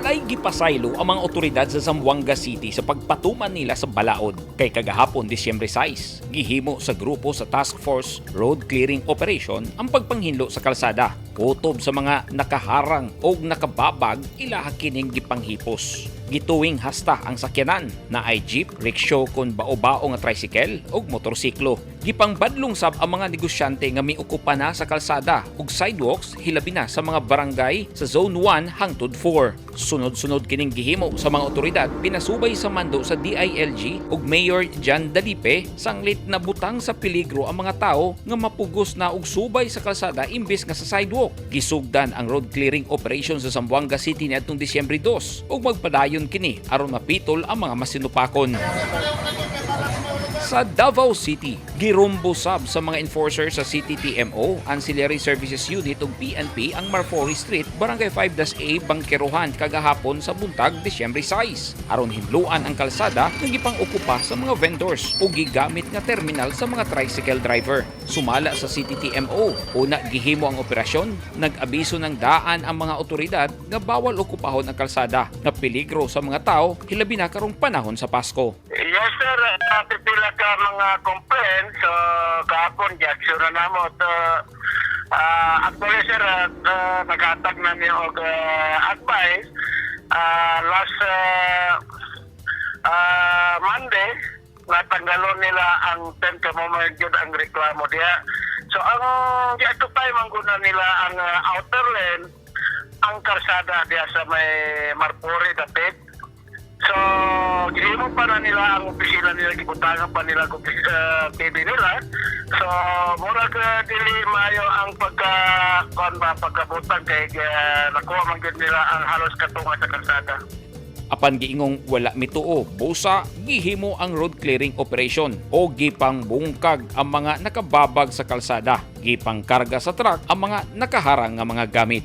Walay gipasaylo ang mga otoridad sa Zamboanga City sa pagpatuman nila sa balaod. Kay kagahapon Disyembre 6, gihimo sa grupo sa Task Force Road Clearing Operation ang pagpanghinlo sa kalsada. Kutob sa mga nakaharang o nakababag, ilaha kining gipanghipos. Gituwing hasta ang sakyanan na ay jeep, rickshaw kon bao-bao nga tricycle ug motorsiklo. Gipangbadlong sab ang mga negosyante nga miukupa na sa kalsada ug sidewalks hilabi na sa mga barangay sa Zone 1 hangtod 4. Sunod-sunod kining gihimo sa mga otoridad pinasubay sa mando sa DILG ug Mayor John Dalipe sanglit na butang sa peligro ang mga tao nga mapugos na og subay sa kalsada imbes nga sa sidewalk. Gisugdan ang road clearing operation sa Zamboanga City niadtong Disyembre 2 ug magpadayon kini aron mapitol ang mga masinupakon. Sa Davao City, girumbo sab sa mga enforcer sa City TMO, Ancillary Services Unit ug PNP ang Marfori Street, Barangay 5-A, Bangkerohan kagahapon sa buntag Disyembre 6. Aron himluan ang kalsada nga gipang-okupa sa mga vendors o gigamit nga terminal sa mga tricycle driver. Sumala sa City TMO, una gihimo ang operasyon, nag-abiso ng daan ang mga otoridad nga bawal okupahon ang kalsada na peligro sa mga tao hilabi na karong panahon sa Pasko. Yes sir, pipila ka mga complaints so kahapon Jackson na namo to actually sir naghatag na niyo og advice last Monday natanggalon nila ang 10 ka moment yun ang reklamo diya. So ang dito tayo mangguna nila ang outer lane ang kalsada diya sa may Marfori dapit. So, gihimo pa na nila ang opisina nila, gibutangan pa nila ang TV nila. So, murag dili mayo ang pagkabutang kay nakuha man gyud nila ang halos katunga sa kalsada. Apan giingong wala mituo, busa gihimo ang road clearing operation o gipang bungkag ang mga nakababag sa kalsada, gipang karga sa truck ang mga nakaharang nga mga gamit.